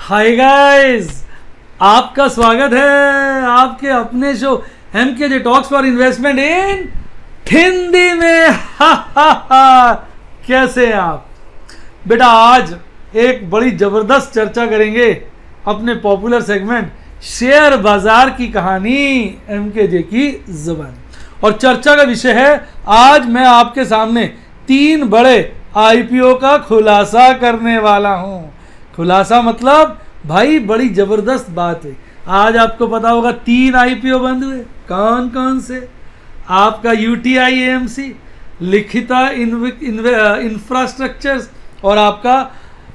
Hi guys, आपका स्वागत है आपके अपने show MKJ talks for investment in Hindi में। हा। कैसे हैं आप बेटा? आज एक बड़ी जबरदस्त चर्चा करेंगे अपने पॉपुलर सेगमेंट शेयर बाजार की कहानी एमकेजे की जुबान। और चर्चा का विषय है, आज मैं आपके सामने 3 बड़े आईपीओ का खुलासा करने वाला हूं। खुलासा मतलब भाई बड़ी जबरदस्त बात है। आज आपको पता होगा 3 आईपीओ बंद हुए। कौन कौन से? आपका यूटीआई एएमसी, लिखिता इंफ्रास्ट्रक्चर्स और आपका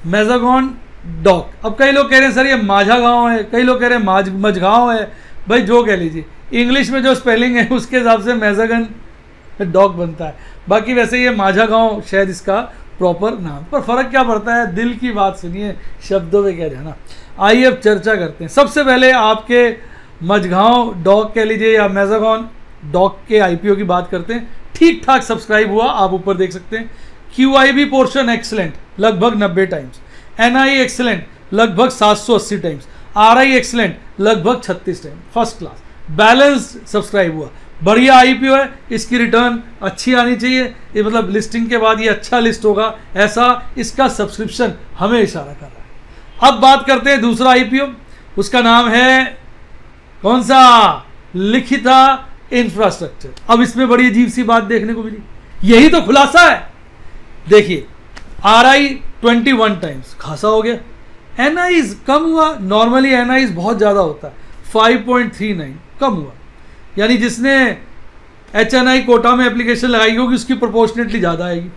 मेजागॉन डॉक। अब कई लोग कह रहे हैं सर ये माझा गांव है, कई लोग कह रहे हैं मझगांव है। भाई जो कह लीजिए, इंग्लिश में जो स्पेलिंग है उसके हिसाब से मेजागन डॉक बनता है। बाकी वैसे ये माझा गांव शायद इसका प्रॉपर नाम, पर फर्क क्या पड़ता है? दिल की बात सुनिए, शब्दों में क्या जाना। आइए अब चर्चा करते हैं। सबसे पहले आपके मझगांव डॉक कह लीजिए या मेजागॉन डॉक के आईपीओ की बात करते हैं। ठीक ठाक सब्सक्राइब हुआ, आप ऊपर देख सकते हैं। क्यूआईबी पोर्शन एक्सलेंट लगभग 90 टाइम्स, एनआई एक्सलेंट लगभग 780 टाइम्स, आरआई एक्सलेंट लगभग 36 times. First class balance subscribe हुआ, बढ़िया आईपीओ है। इसकी रिटर्न अच्छी आनी चाहिए, ये मतलब लिस्टिंग के बाद ये अच्छा लिस्ट होगा, ऐसा इसका सब्सक्रिप्शन हमें इशारा कर रहा है। अब बात करते हैं दूसरा आईपीओ, उसका नाम है कौन सा? लिखिता इंफ्रास्ट्रक्चर। अब इसमें बड़ी अजीब सी बात देखने को मिली, यही तो खुलासा है। देखिए आरआई 21 टाइम्स खासा हो गया, एनआईज कम हुआ। नॉर्मली एनआईज बहुत ज़्यादा होता है, 5.39 कम हुआ। यानी जिसने एचएनआई कोटा में एप्लीकेशन लगाई होगी उसकी प्रोपोर्शनेटली ज़्यादा आएगी,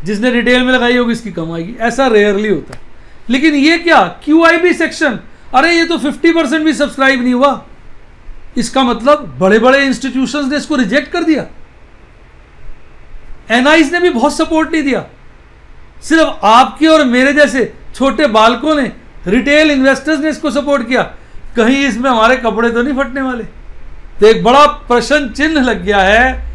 जिसने रिटेल में लगाई होगी इसकी कम आएगी। ऐसा रेयरली होता है। लेकिन ये क्या क्यूआईबी सेक्शन, अरे ये तो 50% भी सब्सक्राइब नहीं हुआ। इसका मतलब बड़े बड़े इंस्टीट्यूशंस ने इसको रिजेक्ट कर दिया। एनआईज ने भी बहुत सपोर्ट नहीं दिया, सिर्फ आपके और मेरे जैसे छोटे बालकों ने, रिटेल इन्वेस्टर्स ने इसको सपोर्ट किया। कहीं इसमें हमारे कपड़े तो नहीं फटने वाले? तो एक बड़ा प्रश्न चिन्ह लग गया है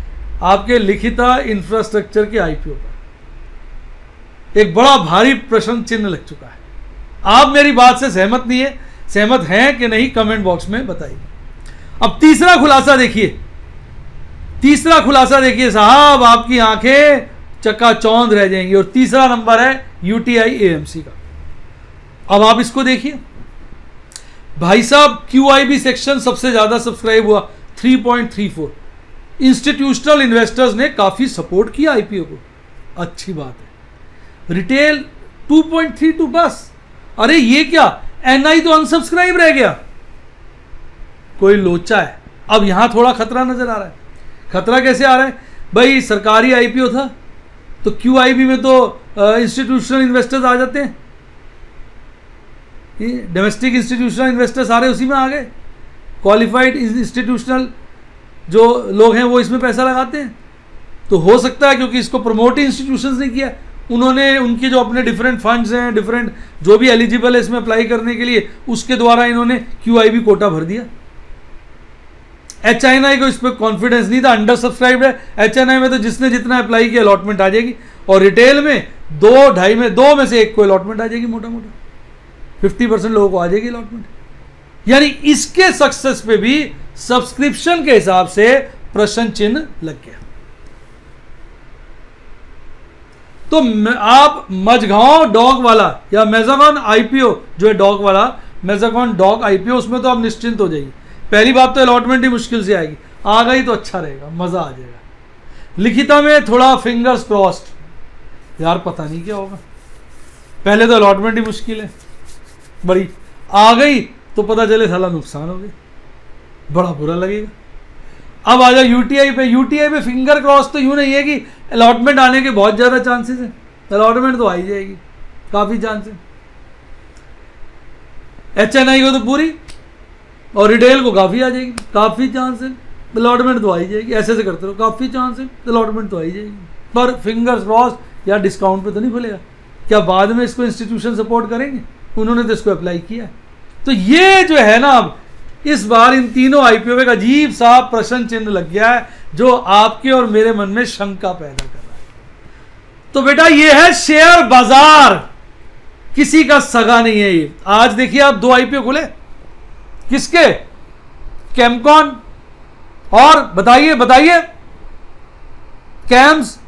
आपके लिखिता इंफ्रास्ट्रक्चर के आईपीओ पर। एक बड़ा भारी प्रश्न चिन्ह लग चुका है। आप मेरी बात से सहमत नहीं है? सहमत हैं कि नहीं कमेंट बॉक्स में बताइए। अब तीसरा खुलासा देखिए, तीसरा खुलासा देखिए साहब, आपकी आंखें चकाचौंध रह जाएंगी। और तीसरा नंबर है यूटीआई एएमसी का। अब आप इसको देखिए भाई साहब, क्यूआईबी सेक्शन सबसे ज्यादा सब्सक्राइब हुआ 3.34। इंस्टीट्यूशनल इन्वेस्टर्स ने काफी सपोर्ट किया आईपीओ को, अच्छी बात है। रिटेल 2.32 बस। अरे ये क्या, एनआई तो अनसब्सक्राइब रह गया, कोई लोचा है। अब यहां थोड़ा खतरा नजर आ रहा है। खतरा कैसे आ रहा है भाई? सरकारी आईपीओ था तो क्यूआईबी में तो इंस्टीट्यूशनल इन्वेस्टर्स आ जाते हैं, डोमेस्टिक इंस्टीट्यूशनल इन्वेस्टर सारे उसी में आ गए। क्वालिफाइड इंस्टीट्यूशनल जो लोग हैं वो इसमें पैसा लगाते हैं। तो हो सकता है क्योंकि इसको प्रमोट इंस्टीट्यूशंस ने किया, उन्होंने उनके जो अपने डिफरेंट फंड्स हैं, डिफरेंट जो भी एलिजिबल है इसमें अप्लाई करने के लिए, उसके द्वारा इन्होंने क्यूआईबी कोटा भर दिया। एचएनआई को इस पर कॉन्फिडेंस नहीं था, अंडर सब्सक्राइब्ड है। एचएनआई में तो जिसने जितना अप्लाई किया अलॉटमेंट आ जाएगी, और रिटेल में 2 में से 1 को अलॉटमेंट आ जाएगी, मोटा मोटा 50% लोगों को आ जाएगी अलॉटमेंट। यानी इसके सक्सेस पे भी सब्सक्रिप्शन के हिसाब से प्रश्न चिन्ह लग गया। तो आप मझगांव डॉक वाला या मेजागॉन आईपीओ जो है डॉक वाला, मेजागॉन डॉक आईपीओ, उसमें तो आप निश्चिंत हो जाइए। पहली बात तो अलॉटमेंट ही मुश्किल से आएगी, आ गई तो अच्छा रहेगा, मजा आ जाएगा। लिखिता में थोड़ा फिंगर्स क्रॉस्ड, यार पता नहीं क्या होगा। पहले तो अलॉटमेंट ही मुश्किल है बड़ी, आ गई तो पता चले साला नुकसान हो गया, बड़ा बुरा लगेगा। अब आ जाओ यूटीआई पे। यूटीआई पे फिंगर क्रॉस तो यूं नहीं है कि अलॉटमेंट आने के बहुत ज़्यादा चांसेस है, अलॉटमेंट तो आ ही जाएगी, काफ़ी चांस है। एचएनआई को तो पूरी, और रिटेल को काफ़ी आ जाएगी, काफ़ी चांस है। अलॉटमेंट तो आ ही जाएगी, ऐसे से करते रहो, काफ़ी चांस है, अलॉटमेंट तो आ ही जाएगी। पर फिंगर्स क्रॉस, या डिस्काउंट पे तो नहीं खुलेगा? क्या बाद में इसको इंस्टीट्यूशन सपोर्ट करेंगे? उन्होंने तो इसको अप्लाई किया। तो ये जो है ना, अब इस बार इन तीनों आईपीओ में एक अजीब सा प्रश्न चिन्ह लग गया है जो आपके और मेरे मन में शंका पैदा कर रहा है। तो बेटा ये है शेयर बाजार, किसी का सगा नहीं है ये। आज देखिए आप 2 आईपीओ खुले, किसके? कैमकॉन और बताइए कैम्स,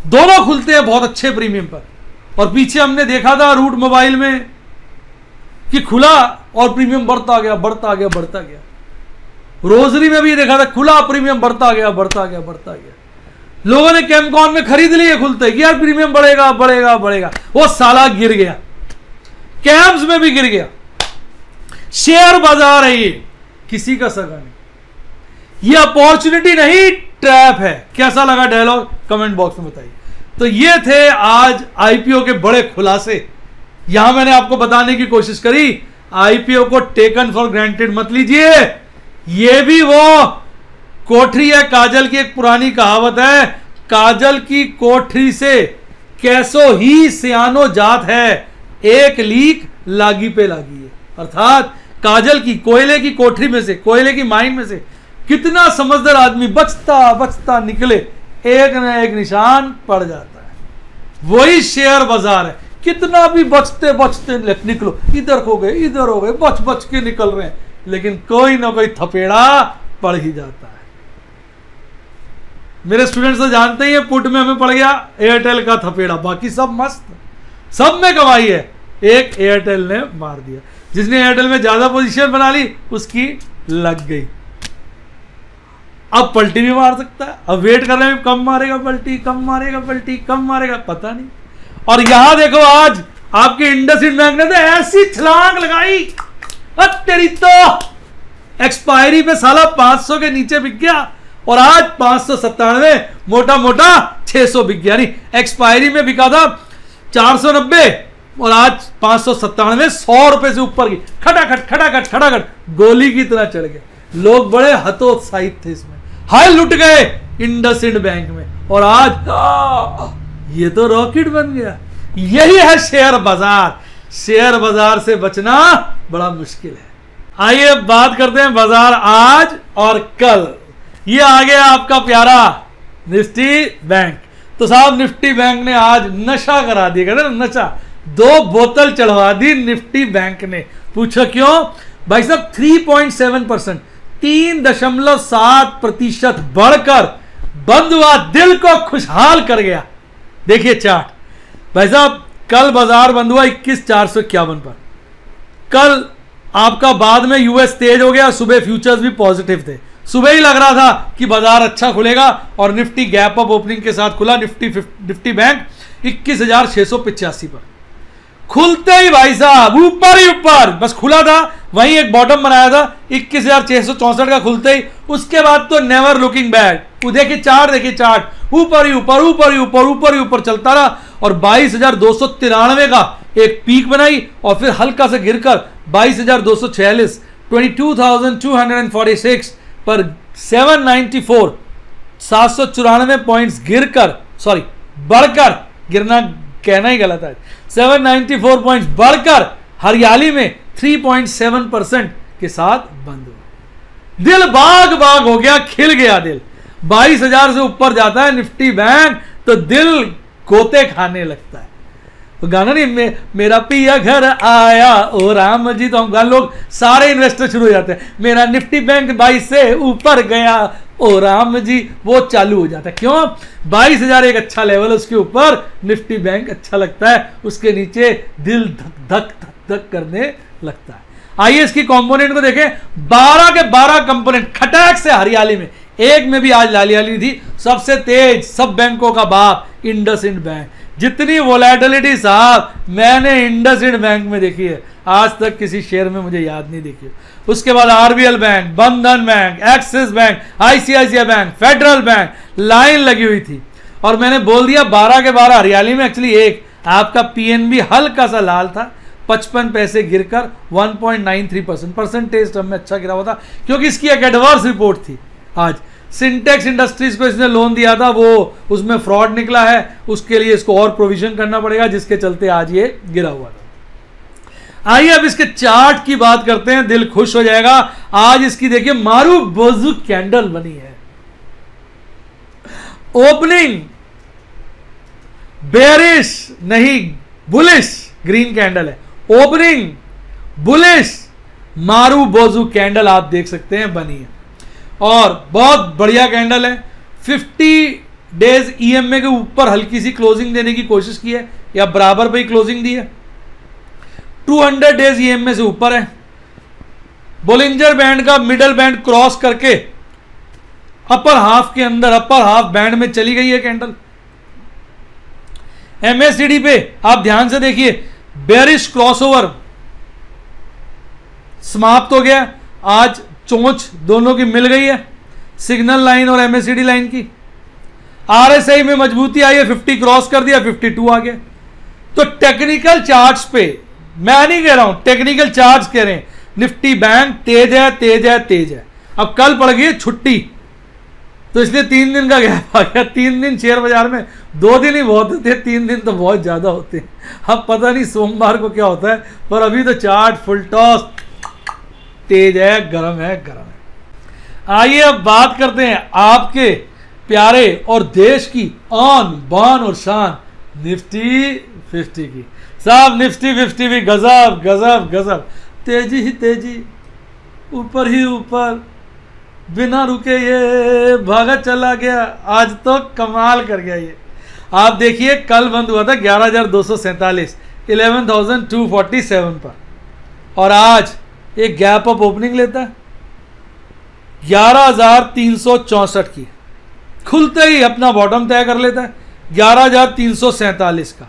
दोनों खुलते हैं बहुत अच्छे प्रीमियम पर। और पीछे हमने देखा था रूट मोबाइल में कि खुला और प्रीमियम बढ़ता गया। रोजरी में भी देखा था, खुला प्रीमियम बढ़ता गया। लोगों ने कैमकॉन में खरीद लिए खुलते कि यार प्रीमियम बढ़ेगा, वो साला गिर गया। कैम्स में भी गिर गया। शेयर बाजार है ये, किसी का सगा नहीं। ये अपॉर्चुनिटी नहीं, ट्रैप है। कैसा लगा डायलॉग कमेंट बॉक्स में बताइए। तो ये थे आज आईपीओ के बड़े खुलासे। यहां मैंने आपको बताने की कोशिश करी, आईपीओ को टेकन फॉर ग्रांटेड मत लीजिए। ये भी वो कोठरी है काजल की, एक पुरानी कहावत है, काजल की कोठरी से कैसो ही सियानो जात है, एक लीक लागी पे लागी है। अर्थात काजल की कोयले की कोठरी में से, कोयले की माइन में से कितना समझदार आदमी बचता निकले, एक न एक निशान पड़ जाता है। वही शेयर बाजार है, कितना भी बचते निकलो, इधर हो गए, बच के निकल रहे हैं, लेकिन कोई ना कोई थपेड़ा पड़ ही जाता है। मेरे स्टूडेंट्स तो जानते ही हैं, पुट में हमें पड़ गया एयरटेल का थपेड़ा, बाकी सब मस्त, सब में कमाई है, एक एयरटेल ने मार दिया। जिसने एयरटेल में ज्यादा पोजीशन बना ली उसकी लग गई। अब पलटी भी मार सकता है, अब वेट कर रहे हैं कम मारेगा पलटी, पता नहीं। और यहां देखो आज आपके इंडसइंड बैंक ने तो ऐसी छलांग लगाई, तेरी तो एक्सपायरी पे साला 500 के नीचे बिक गया और आज 597, मोटा 600 बिक गया। नहीं, एक्सपायरी में बिका था 490 और आज 597, 100 रुपए से ऊपर की खटाखट गोली की तरह चढ़ गए। लोग बड़े हतोत्साहित थे इसमें, हाय लुट गए इंडसइंड बैंक में। और आज ये तो रॉकेट बन गया। यही है शेयर बाजार। शेयर बाजार से बचना बड़ा मुश्किल है। आइए बात करते हैं बाजार आज और कल। ये आ गया आपका प्यारा निफ्टी बैंक। तो साहब निफ्टी बैंक ने आज नशा करा दिया, कहते ना नशा, 2 बोतल चढ़वा दी निफ्टी बैंक ने। पूछो क्यों भाई साहब? 3.7%, 3.7% बढ़कर बंद हुआ, दिल को खुशहाल कर गया। देखिए चार्ट भाई साहब, कल बाजार बंद हुआ 21,451 पर। कल आपका बाद में यूएस तेज हो गया, सुबह फ्यूचर्स भी पॉजिटिव थे। सुबह ही लग रहा था कि बाजार अच्छा खुलेगा और निफ्टी गैप अप ओपनिंग के साथ खुला। निफ्टी बैंक 21,685 पर। खुलते ही भाई साहब ऊपर ही ऊपर, बस खुला था वहीं एक बॉटम बनाया था 21,664 का खुलते ही। उसके बाद तो नेवर लुकिंग बैक। देखिए चार्ट, ऊपर ही ऊपर चलता रहा और 22,293 का एक पीक बनाई और फिर हल्का से गिरकर 22,246, 22,246 पर 794 पॉइंट्स बढ़कर, गिरना कहना ही गलत है, 794 पॉइंट्स बढ़कर हरियाली में 3.7% के साथ बंद हुआ। दिल बाग हो गया, खिल गया दिल। 22,000 से ऊपर जाता है निफ्टी बैंक तो दिल गोते खाने लगता है। तो गाना नहीं, मेरा पिया घर आया ओ राम जी, तो हम गान लोग सारे इन्वेस्टर शुरू हो जाते हैं, मेरा निफ्टी बैंक 22 से ऊपर गया ओ राम जी, वो चालू हो जाता है। क्यों? 22,000 एक अच्छा लेवल, उसके ऊपर निफ्टी बैंक अच्छा लगता है, उसके नीचे दिल धक धक करने लगता है। आइए इसकी कंपोनेंट को देखें। 12 के 12 कंपोनेंट खटाक से हरियाली में, एक में भी आज लाली नहीं थी। सबसे तेज सब बैंकों का बाप इंडसइंड बैंक। जितनी वोलेटिलिटी साहब मैंने इंडसइंड बैंक में देखी है, आज तक किसी शेयर में मुझे याद नहीं देखी। उसके बाद आरबीएल बैंक, बंधन bank, axis bank, ICICI bank, federal bank, line लगी हुई थी। और मैंने बोल दिया 12 के 12 हरियाली में। एक्चुअली एक आपका पीएनबी हल्का सा लाल था, 55 पैसे गिरकर 1.93%। परसेंटेज टर्म में अच्छा गिरा हुआ था क्योंकि इसकी एक एडवर्स रिपोर्ट थी। आज सिंटेक्स इंडस्ट्रीज को इसने लोन दिया था, वो उसमें फ्रॉड निकला है, उसके लिए इसको और प्रोविजन करना पड़ेगा, जिसके चलते आज ये गिरा हुआ था। आइए अब इसके चार्ट की बात करते हैं, दिल खुश हो जाएगा। आज इसकी देखिए मारू बोजू कैंडल बनी है। ओपनिंग बेरिश नहीं बुलिश ग्रीन कैंडल है, ओपनिंग बुलिश मारू बोजू कैंडल आप देख सकते हैं बनी है और बहुत बढ़िया कैंडल है। 50 डेज ईएमए के ऊपर हल्की सी क्लोजिंग देने की कोशिश की है या बराबर पे ही क्लोजिंग दी है। 200 डेज ईएमए से ऊपर है। बोलिंजर बैंड का मिडल बैंड क्रॉस करके अपर हाफ के अंदर अपर हाफ बैंड में चली गई है कैंडल। एमएससीडी पे आप ध्यान से देखिए, बेरिश क्रॉसओवर समाप्त हो गया। आज चोंच दोनों की मिल गई है, सिग्नल लाइन और एमएससीडी लाइन की। आरएसआई में मजबूती आई है, 50 क्रॉस कर दिया, 52 आ गया। तो टेक्निकल चार्ट्स पे, मैं नहीं कह रहा हूं, टेक्निकल चार्ट्स कह रहे हैं निफ्टी बैंक तेज है तेज है तेज है। अब कल पड़ गई छुट्टी तो इसलिए 3 दिन का गैप आ गया। 3 दिन शेयर बाजार में 2 दिन ही बहुत होते हैं, 3 दिन तो बहुत ज्यादा होते हैं। अब पता नहीं सोमवार को क्या होता है, पर अभी तो चार्ट फुल टॉस तेज है, गरम है, गरम है। आइए अब बात करते हैं आपके प्यारे और देश की आन बान और शान निफ्टी 50 की। साहब निफ्टी 50 भी गजब गजब गजब, तेजी ही तेजी, ऊपर ही ऊपर, बिना रुके ये भागा चला गया। आज तो कमाल कर गया ये। आप देखिए कल बंद हुआ था 11,247, 11,247 पर, और आज एक गैप अप ओपनिंग लेता है 11,364 की, खुलते ही अपना बॉटम तय कर लेता है 11,347 का।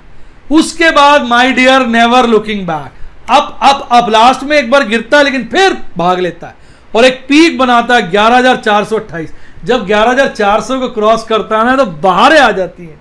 उसके बाद my dear never looking back, अब लास्ट में एक बार गिरता है लेकिन फिर भाग लेता है और एक पीक बनाता है 11,428। जब 11,400 को क्रॉस करता है ना तो बाहरें आ जाती हैं,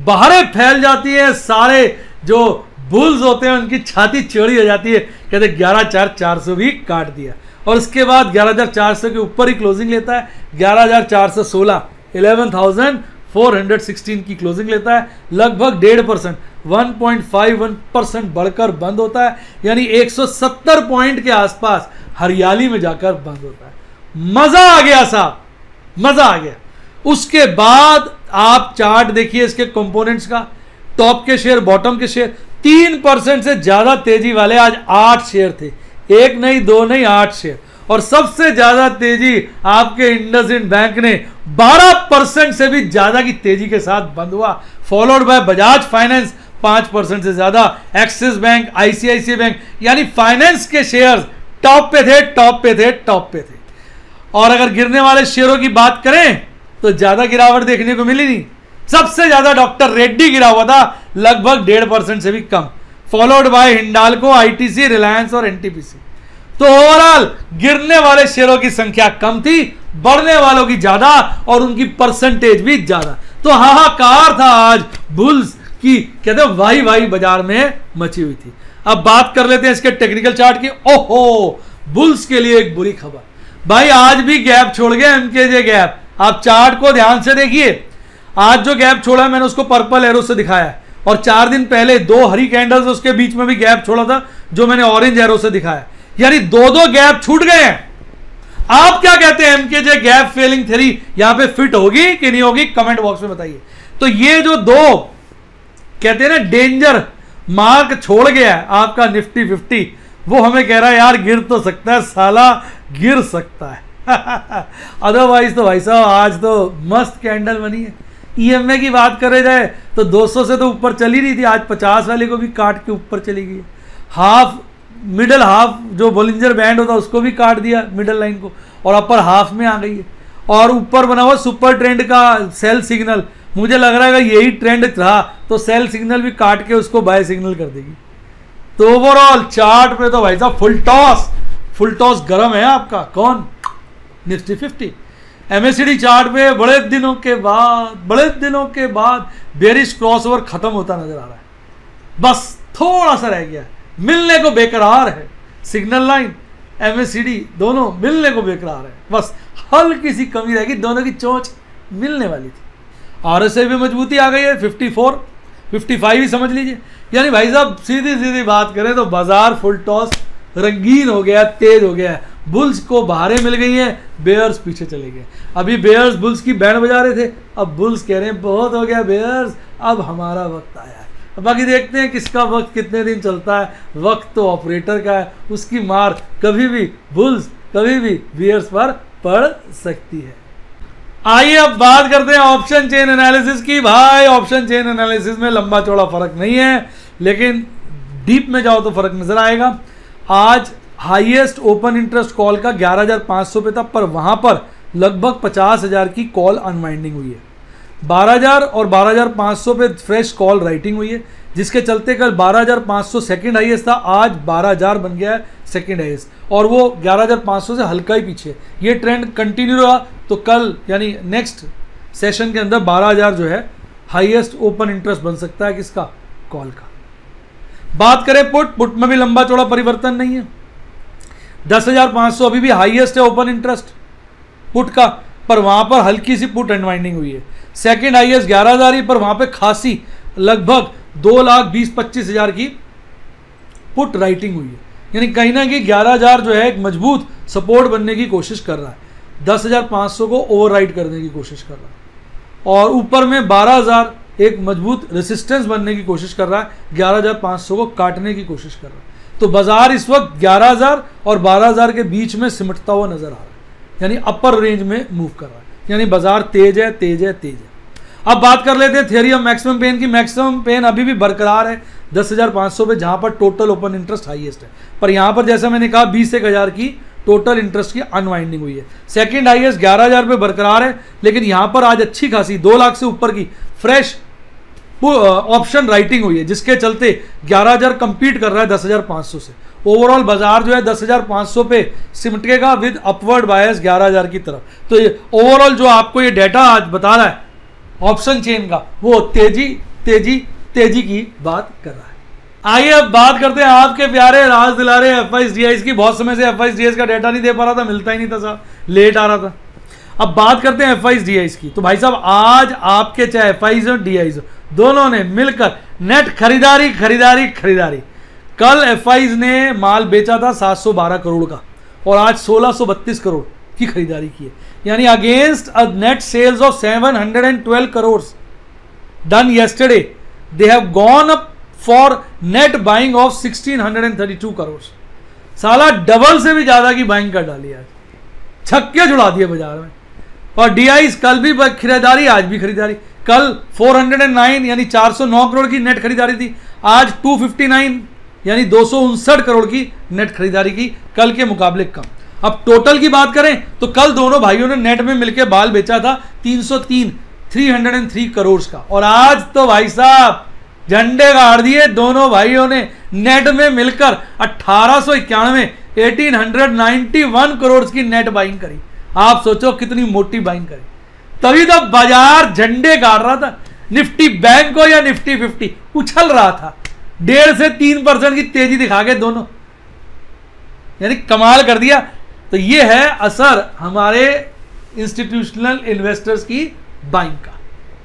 बाहरें फैल जाती है। सारे जो बुल्स होते हैं उनकी छाती चौड़ी हो जाती है, कहते 11,400 भी काट दिया। और उसके बाद 11,400 के ऊपर ही क्लोजिंग लेता है 11,416, 11,416 की क्लोजिंग लेता है। लगभग 1.5%, 1.51% बढ़कर बंद होता है, यानी 170 पॉइंट के आसपास हरियाली में जाकर बंद होता है। मजा आ गया साहब, मजा आ गया। उसके बाद आप चार्ट देखिए इसके कंपोनेंट्स का, टॉप के शेयर बॉटम के शेयर, 3% से ज्यादा तेजी वाले आज 8 शेयर थे, 1 नहीं 2 नहीं 8 शेयर। और सबसे ज्यादा तेजी आपके इंडसइंड बैंक ने 12% से भी ज्यादा की तेजी के साथ बंद हुआ, फॉलोड बाय बजाज फाइनेंस 5% से ज्यादा, एक्सिस बैंक, आईसीआईसीआई बैंक, यानी फाइनेंस के शेयर टॉप पे थे, टॉप पे थे, टॉप पे थे। और अगर गिरने वाले शेयरों की बात करें तो ज्यादा गिरावट देखने को मिली नहीं। सबसे ज्यादा डॉक्टर रेड्डी गिरा हुआ था, लगभग 1.5% से भी कम, followed by Hindalco, ITC, Reliance और एनटीपीसी। तो ओवरऑल गिरने वाले शेयरों की संख्या कम थी, बढ़ने वालों की ज्यादा और उनकी परसेंटेज भी ज्यादा। तो हाहाकार था आज बुल्स की, कहते वाही वाही बाजार में मची हुई थी। अब बात कर लेते हैं इसके टेक्निकल चार्ट की। ओहो, बुल्स के लिए एक बुरी खबर भाई, आज भी गैप छोड़ गया एमकेजे गैप। आप चार्ट को ध्यान से देखिए, आज जो गैप छोड़ा मैंने उसको पर्पल एरो से दिखाया है, और 4 दिन पहले 2 हरी कैंडल्स उसके बीच में भी गैप छोड़ा था जो मैंने ऑरेंज एरो से दिखाया, यानी 2 गैप छूट गए हैं। आप क्या कहते हैं, एमकेजे गैप फिलिंग थ्योरी यहां पे फिट होगी कि नहीं होगी, कमेंट बॉक्स में बताइए। तो ये जो 2 कहते हैं ना डेंजर मार्क छोड़ गया है आपका निफ्टी 50, वो हमें कह रहा है यार गिर तो सकता है, साला गिर सकता है। अदरवाइज तो भाई साहब आज तो मस्त कैंडल बनी है। ईएमए की बात करे जाए तो 200 से तो ऊपर चली रही थी, आज 50 वाले को भी काट के ऊपर चली गई। हाफ मिडल हाफ जो बोलिंजर बैंड होता है उसको भी काट दिया, मिडल लाइन को, और अपर हाफ में आ गई है। और ऊपर बना हुआ सुपर ट्रेंड का सेल सिग्नल, मुझे लग रहा है यही ट्रेंड था तो सेल सिग्नल भी काट के उसको बाय सिग्नल कर देगी। तो ओवरऑल चार्ट पे तो भाई साहब फुल टॉस गरम है आपका कौन, निफ्टी 50। एमएससीडी चार्ट पे बड़े दिनों के बाद बेरिश क्रॉसओवर खत्म होता नजर आ रहा है, बस थोड़ा सा रह गया, मिलने को बेकरार है। सिग्नल लाइन एमएससीडी दोनों मिलने को बेकरार है, बस हल्की सी कमी रहेगी, दोनों की चोंच मिलने वाली थी। आरएसआई में मजबूती आ गई है, 54 55 ही समझ लीजिए। यानी भाई साहब सीधी बात करें तो बाजार फुल टॉस रंगीन हो गया, तेज हो गया। बुल्स को बाहरें मिल गई हैं, बेयर्स पीछे चले गए। अभी बेयर्स बुल्स की बैंड बजा रहे थे, अब बुल्स कह रहे हैं बहुत हो गया बेयर्स, अब हमारा वक्त आया है। बाकी देखते हैं किसका वक्त कितने दिन चलता है। वक्त तो ऑपरेटर का है, उसकी मार कभी भी बुल्स कभी भी बियर्स पर पड़ सकती है। आइए अब बात करते हैं ऑप्शन चेन एनालिसिस की। भाई ऑप्शन चेन एनालिसिस में लंबा चौड़ा फर्क नहीं है, लेकिन डीप में जाओ तो फर्क नजर आएगा। आज हाईएस्ट ओपन इंटरेस्ट कॉल का 11,500 पे था, पर वहां पर लगभग 50,000 की कॉल अनवाइंडिंग हुई है। 12,000 और 12,500 पे फ्रेश कॉल राइटिंग हुई है, जिसके चलते कल 12,500 सेकंड हाईएस्ट था, आज 12,000 बन गया है सेकंड हाईएस्ट, और वो 11,500 से हल्का ही पीछे। ये ट्रेंड कंटिन्यू रहा तो कल यानी नेक्स्ट सेशन के अंदर 12,000 जो है हाईएस्ट ओपन इंटरेस्ट बन सकता है किसका, कॉल का। बात करें पुट में भी लंबा चौड़ा परिवर्तन नहीं है। 10,500 अभी भी हाईएस्ट है ओपन इंटरेस्ट पुट का, पर वहां पर हल्की सी पुट अनवाइंडिंग हुई है। सेकंड हाईएस्ट 11,000 ही, पर वहां पे खासी लगभग 2,20,25,000 की पुट राइटिंग हुई है। यानी कहीं ना कहीं 11,000 जो है एक मजबूत सपोर्ट बनने की कोशिश कर रहा है, 10,500 को ओवरराइड करने की कोशिश कर रहा है, और ऊपर में 12,000 एक मजबूत रेसिस्टेंस बनने की कोशिश कर रहा है, 11,500 को काटने की कोशिश कर रहा है। तो बाजार इस वक्त 11,000 और 12,000 के बीच में सिमटता हुआ नजर आ रहा है, यानी अपर रेंज में मूव कर रहा है, यानी बाजार तेज है तेज है तेज है। अब बात कर लेते हैं थ्योरी ऑफ मैक्सिमम पेन की। मैक्सिमम पेन अभी भी बरकरार है 10,500 पे, जहां पर टोटल ओपन इंटरेस्ट हाईएस्ट है, पर यहां पर जैसा मैंने कहा 20,000 की टोटल इंटरेस्ट की अनवाइंडिंग हुई है। सेकंड हाईएस्ट 11,000 पे बरकरार है, लेकिन यहां पर आज अच्छी खासी 2 लाख से ऊपर की फ्रेश ऑप्शन राइटिंग हुई है, जिसके चलते 11,000 कंपीट कर रहा है 10,500 से। ओवरऑल बाजार जो है 10,500 पे सिमटेगा विद अपवर्ड बायस 11,000 की तरफ। तो ओवरऑल जो आपको ये डेटा आज बता रहा है ऑप्शन चेन का, वो तेजी तेजी तेजी की बात कर रहा है। आइए अब बात करते हैं आपके प्यारे राज दिलारे FIs की। बहुत समय से FIs का डेटा नहीं दे पा रहा था, मिलता ही नहीं था साहब, लेट आ रहा था। अब बात करते हैं FIs की। तो भाई साहब आज आपके चाहे FIs और DIs दोनों ने मिलकर नेट खरीदारी खरीदारी खरीदारी। कल FIs ने माल बेचा था 712 करोड़ का, और आज 1632 करोड़ की खरीदारी की है, यानी against a net sales of 712 crore done yesterday, they have gone up for net buying of 1632 crore. साला डबल से भी ज्यादा की बाइंग कर डाली आज, छक्के जुड़ा दिए बाजार में। और DIs कल भी खरीदारी आज भी खरीदारी। कल 409 यानी 409 करोड़ की नेट खरीदारी थी, आज 259 यानी 259 करोड़ की नेट खरीदारी की, कल के मुकाबले कम। अब टोटल की बात करें तो कल दोनों भाइयों ने नेट में मिलकर बाल बेचा था 303 करोड़ का, और आज तो भाई साहब झंडे गाड़ दिए दोनों भाइयों ने नेट में मिलकर 1891 करोड़ की नेट बाइंग करी। आप सोचो कितनी मोटी बाइंग करी, तभी तो बाजार झंडे गाड़ रहा था। निफ्टी बैंक हो या निफ्टी 50 उछल रहा था, 1.5 से 3% की तेजी दिखा के दोनों, यानी कमाल कर दिया। तो ये है असर हमारे इंस्टीट्यूशनल इन्वेस्टर्स की बाइंग का।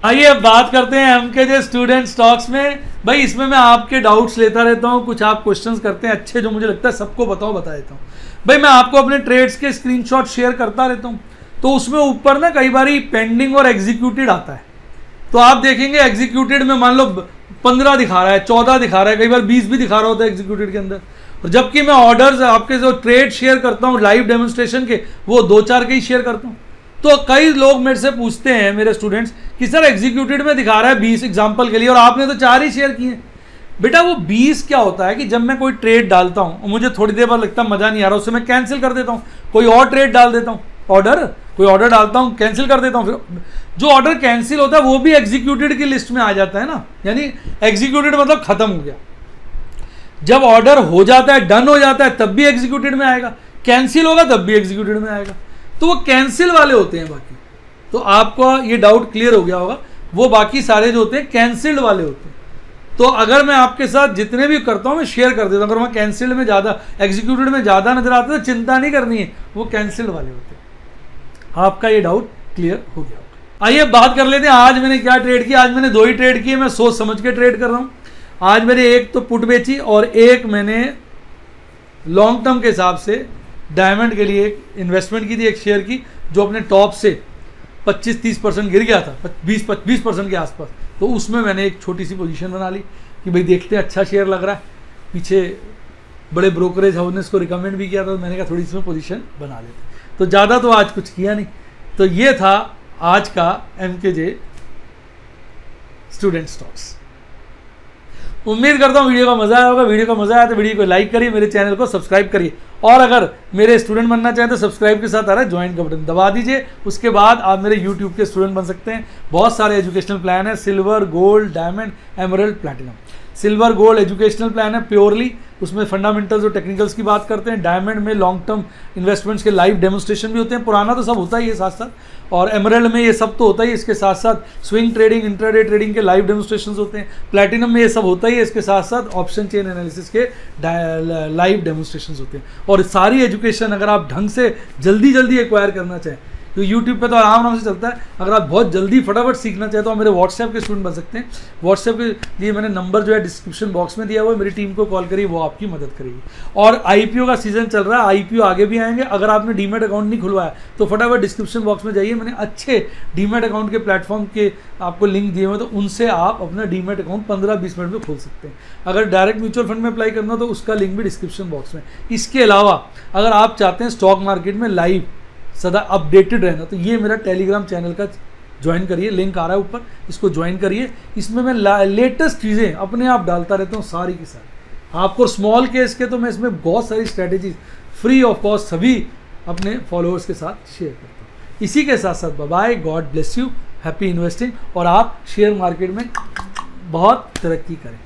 आइए अब बात करते हैं MKJ स्टूडेंट स्टॉक्स में। भाई इसमें मैं आपके डाउट्स लेता रहता हूं, कुछ आप क्वेश्चंस करते हैं अच्छे, जो मुझे लगता है सबको बता देता हूं। भाई मैं आपको अपने ट्रेड्स के स्क्रीनशॉट शेयर करता रहता हूं, तो उसमें ऊपर ना कई बार पेंडिंग और एग्जीक्यूटेड आता है। तो आप देखेंगे एग्जीक्यूटेड में मान लो 15 दिखा रहा है, 14 दिखा रहा है, कई बार 20 भी दिखा रहा होता है एग्जीक्यूटेड के अंदर। और जबकि मैं ऑर्डर्स आपके जो ट्रेड शेयर करता हूँ लाइव डेमोन्स्ट्रेशन के, वो 2-4 के ही शेयर करता हूँ। तो कई लोग मेरे से पूछते हैं मेरे स्टूडेंट्स कि सर एग्जीक्यूटेड में दिखा रहा है 20 एग्जाम्पल के लिए, और आपने तो 4 ही शेयर किए। बेटा वो 20 क्या होता है कि जब मैं कोई ट्रेड डालता हूँ और मुझे थोड़ी देर बाद लगता है मजा नहीं आ रहा, उससे मैं कैंसिल कर देता हूँ, कोई और ट्रेड डाल देता हूँ, कोई ऑर्डर डालता हूँ, कैंसिल कर देता हूँ। फिर जो ऑर्डर कैंसिल होता है वो भी एग्जीक्यूटेड की लिस्ट में आ जाता है ना, यानी एग्जीक्यूटेड मतलब खत्म हो गया। जब ऑर्डर हो जाता है, डन हो जाता है, तब भी एग्जीक्यूटेड में आएगा, कैंसिल होगा तब भी एग्जीक्यूटेड में आएगा। तो वो कैंसिल वाले होते हैं बाकी। तो आपको ये डाउट क्लियर हो गया होगा, वो बाकी सारे जो होते हैं कैंसिल्ड वाले होते हैं। तो अगर मैं आपके साथ जितने भी करता हूं मैं शेयर कर देता हूं, अगर मैं कैंसिल्ड में ज़्यादा एग्जीक्यूटेड में ज़्यादा नजर आता है तो चिंता नहीं करनी है, वो कैंसिल्ड वाले होते हैं। आपका ये डाउट क्लियर हो गया होगा। आइए बात कर लेते हैं आज मैंने क्या ट्रेड किया। आज मैंने 2 ही ट्रेड किए, मैं सोच समझ के ट्रेड कर रहा हूँ। आज मैंने एक तो पुट बेची और एक मैंने लॉन्ग टर्म के हिसाब से डायमंड के लिए एक इन्वेस्टमेंट की थी, एक शेयर की, जो अपने टॉप से 25-30% गिर गया था, 20% के आसपास, तो उसमें मैंने एक छोटी सी पोजीशन बना ली कि भाई देखते हैं, अच्छा शेयर लग रहा है, पीछे बड़े ब्रोकरेज हाउस ने इसको रिकमेंड भी किया था, तो मैंने कहा थोड़ी इसमें पोजीशन बना लेते। तो ज़्यादा तो आज कुछ किया नहीं। तो ये था आज का MKJ स्टूडेंट स्टॉक्स। उम्मीद करता हूँ वीडियो का मजा आया होगा। वीडियो का मजा आया तो वीडियो को लाइक करिए, मेरे चैनल को सब्सक्राइब करिए, और अगर मेरे स्टूडेंट बनना चाहें तो सब्सक्राइब के साथ आ रहा है ज्वाइन का बटन दबा दीजिए। उसके बाद आप मेरे यूट्यूब के स्टूडेंट बन सकते हैं। बहुत सारे एजुकेशनल प्लान है, silver, gold, diamond, emerald, platinum. Silver gold educational plan है प्योरली, उसमें फंडामेंटल्स और टेक्निकल्स की बात करते हैं। डायमंड में लॉन्ग टर्म इन्वेस्टमेंट्स के लाइव डेमोन्स्ट्रेशन भी होते हैं, पुराना तो सब होता ही है साथ साथ, और एमरल्ड में ये सब तो होता ही है, इसके साथ साथ स्विंग ट्रेडिंग, इंट्राडे ट्रेडिंग के लाइव डेमोन्स्ट्रेशन होते हैं। प्लैटिनम में ये सब होता ही है, इसके साथ साथ ऑप्शन चेन एनालिसिस के लाइव डेमोन्स्ट्रेशन होते हैं। और सारी एजुकेशन अगर आप ढंग से जल्दी एक्वायर करना चाहें तो यूट्यूब पे तो आराम से चलता है। अगर आप बहुत जल्दी फटाफट सीखना चाहें तो आप मेरे व्हाट्सएप के स्टूडेंट बन सकते हैं। व्हाट्सएप के लिए मैंने नंबर जो है डिस्क्रिप्शन बॉक्स में दिया हुआ है, मेरी टीम को कॉल करिए, वो आपकी मदद करेगी। और IPO का सीजन चल रहा है, IPO आगे भी आएंगे। अगर आपने डीमैट अकाउंट नहीं खुलवाया तो फटाफट डिस्क्रिप्शन बॉक्स में जाइए, मैंने अच्छे डीमैट अकाउंट के प्लेटफॉर्म के आपको लिंक दिए हुए, तो उनसे आप अपना डीमैट अकाउंट 15-20 मिनट में खोल सकते हैं। अगर डायरेक्ट म्यूचुअल फंड में अप्लाई करना तो उसका लिंक भी डिस्क्रिप्शन बॉक्स में। इसके अलावा अगर आप चाहते हैं स्टॉक मार्केट में लाइव सदा अपडेटेड रहना, तो ये मेरा टेलीग्राम चैनल का ज्वाइन करिए, लिंक आ रहा है ऊपर, इसको ज्वाइन करिए। इसमें मैं लेटेस्ट चीज़ें अपने आप डालता रहता हूँ सारी की सारी। आपको स्मॉल केस के तो मैं इसमें बहुत सारी स्ट्रैटेजीज फ्री ऑफ कॉस्ट सभी अपने फॉलोअर्स के साथ शेयर करता हूँ। इसी के साथ साथ bye, God bless you, happy investing, और आप शेयर मार्केट में बहुत तरक्की करें।